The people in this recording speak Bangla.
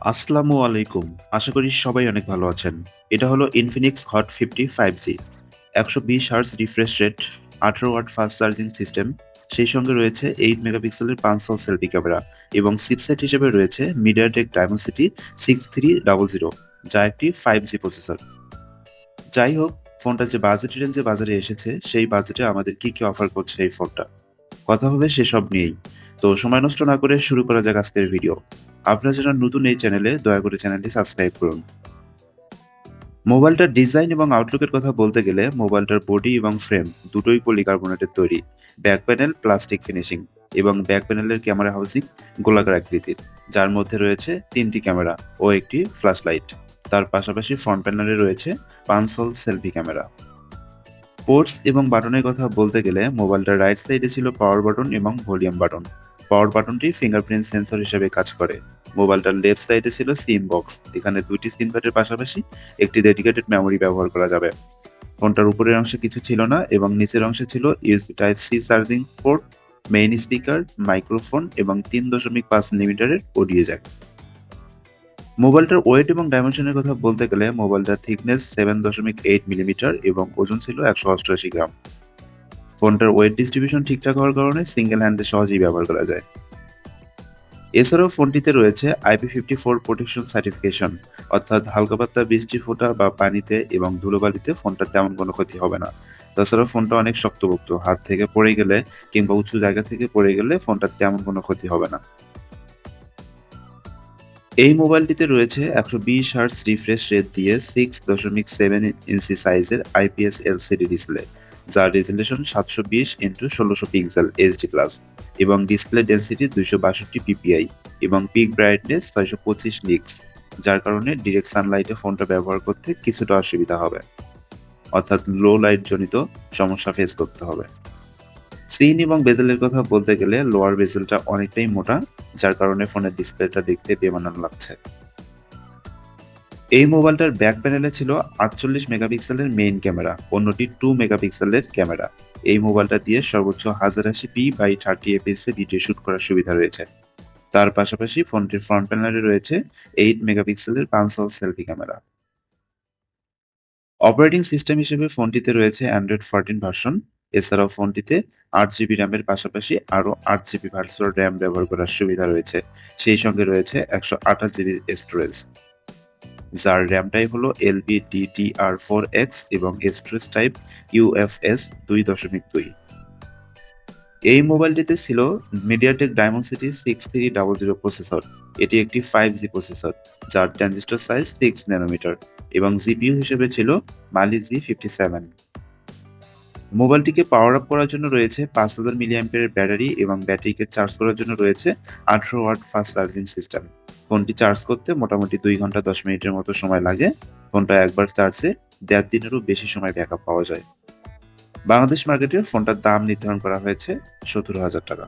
আসসালামু আলাইকুম। আশা করি সবাই অনেক ভালো আছেন। এটা হলো Infinix hot 50 5G। 120 hertz refresh rate, 18 watt fast charging system, সেই সঙ্গে রয়েছে 8 মেগাপিক্সেলের পাঁচশো সেলফি ক্যামেরা এবং চিপসেট হিসেবে রয়েছে মিডিয়াটেক ডায়মন্ডসিটি 6300, যা একটি 5G প্রসেসর। যাই হোক, ফোনটা যে বাজেট রেঞ্জে বাজারে এসেছে, সেই বাজেটে আমাদের কি অফার করছে এই ফোনটা, কথা হবে সেসব নিয়েই। তো সময় নষ্ট না করে শুরু করা যাক আজকের ভিডিও। আপনারা যারা নতুন এই চ্যানেলে, দয়া করে চ্যানেলটি সাবস্ক্রাইব করুন। মোবাইলটার ডিজাইন এবং আউটলুকের কথা বলতে গেলে, মোবাইলটার বডি এবং ফ্রেম দুটোই পলিকার্বনেটের তৈরি। ব্যাক প্যানেল প্লাস্টিক ফিনিশিং এবং ব্যাক প্যানেলের ক্যামেরা হাউসিং গোলাকার আকৃতির, যার মধ্যে রয়েছে 3টি ক্যামেরা ও একটি ফ্ল্যাশ লাইট। তার পাশাপাশি ফ্রন্ট প্যানেলে রয়েছে পাঁচশো সেলফি ক্যামেরা। পোর্টস এবং বাটনের কথা বলতে গেলে, মোবাইলটার রাইট সাইডে ছিল পাওয়ার বাটন এবং ভলিউম বাটন। পাওয়ার বাটনটি ফিঙ্গারপ্রিন্ট সেন্সর হিসেবে কাজ করে। মোবাইলটার লেফট সাইডে ছিল সিম বক্স। এখানে দুইটি সিম কার্ডের পাশাপাশি একটি ডেডিকেটেড মেমোরি ব্যবহার করা যাবে। ফোনটার উপরের অংশে কিছু ছিল না এবং নিচের অংশে ছিল USB type C charging port, main speaker, microphone এবং 3.5 মিলিমিটারের অডিও জ্যাক। মোবাইলটার ওয়েট এবং ডাইমেনশনের কথা বলতে গেলে, মোবাইলটার থিকনেস 7.8 মিলিমিটার এবং ওজন ছিল 188 গ্রাম। ফোনটার ওয়েট ডিস্ট্রিবিউশন ঠিকঠাক হওয়ার কারণে সিঙ্গেল হ্যান্ডে সহজেই ব্যবহার করা যায়। এছাড়াও ফোনটিতে রয়েছে IP54 প্রোটেকশন সার্টিফিকেশন, অর্থাৎ হালকা পাতলা বৃষ্টির ফোঁটা বা পানিতে এবং ধুলোবালিতে ফোনটার তেমন কোনো ক্ষতি হবে না। তাছাড়া ফোনটা অনেক শক্তপোক্ত, হাত থেকে পড়ে গেলে কিংবা উঁচু জায়গা থেকে পড়ে গেলে ফোনটার তেমন কোনো ক্ষতি হবে না। এই মোবাইলটিতে রয়েছে 120 হার্টজ রিফ্রেশ রেট দিয়ে 6.7 ইঞ্চি সাইজের IPS LCD ডিসপ্লে, যার resolution 720x1600 pixel HD plus এবং ডিসপ্লে ডেন্সিটি 262 ppi এবং পিক ব্রাইটনেস 625 নিক্স, যার কারণে ডিরেক্ট সানলাইটে ফোনটা ব্যবহার করতে কিছুটা অসুবিধা হবে, অর্থাৎ লো লাইট জনিত সমস্যা ফেস করতে হবে। স্ক্রিন এবং বেজেলের কথা বলতে গেলে, লোয়ার বেজেলটা অনেকটাই মোটা, যার কারণে ফোনের ডিসপ্লেটা দেখতে বেমানান লাগছে। এই মোবাইলটার ব্যাক প্যানেলে ছিল 48 মেগাপিক্সেলের মেইন ক্যামেরা, অন্যটি 2 মেগাপিক্সেলের ক্যামেরা। এই মোবাইলটা দিয়ে সর্বোচ্চ 1080p/30fps এ ভিডিও শুট করার সুবিধা রয়েছে। তার পাশাপাশি ফোনটির ফ্রন্ট প্যানেলে রয়েছে 8 মেগাপিক্সেলের পাঁচশো সেলফি ক্যামেরা। অপারেটিং সিস্টেম হিসেবে ফোনটিতে রয়েছে অ্যান্ড্রয়েড 14 ভার্সন। এছাড়াও ফোনটিতে 8 জিবি র্যামের পাশাপাশি আরও 8 জিবি ভার্চুয়াল র্যাম ব্যবহার করার সুবিধা রয়েছে। সেই সঙ্গে রয়েছে 128 জিবি স্টোরেজ, যার র্যাম টাইপ হলো LPDDR4X এবং স্টোরেজ টাইপ UFS 2.2। এই মোবাইলটিতে ছিল মিডিয়াটেক ডায়মন্ডসিটি 6300 প্রসেসর। এটি একটি 5G প্রসেসর, যার ট্রানজিস্টর সাইজ 6 ন্যানোমিটার এবং জিপিইউ হিসেবে ছিল মালি G57। মোবাইলটিকে পাওয়ার আপ করার জন্য রয়েছে 5000 মিলিঅ্যাম্পিয়ারের ব্যাটারি এবং ব্যাটারিকে চার্জ করার জন্য রয়েছে 18 ওয়াট ফাস্ট চার্জিং সিস্টেম। ফোনটি চার্জ করতে মোটামুটি 2 ঘন্টা 10 মিনিটের মতো সময় লাগে। ফোনটা একবার চার্জে 1.5 দিনেরও বেশি সময় ব্যাকআপ পাওয়া যায়। বাংলাদেশ মার্কেটে ফোনটার দাম নির্ধারণ করা হয়েছে 17,000 টাকা।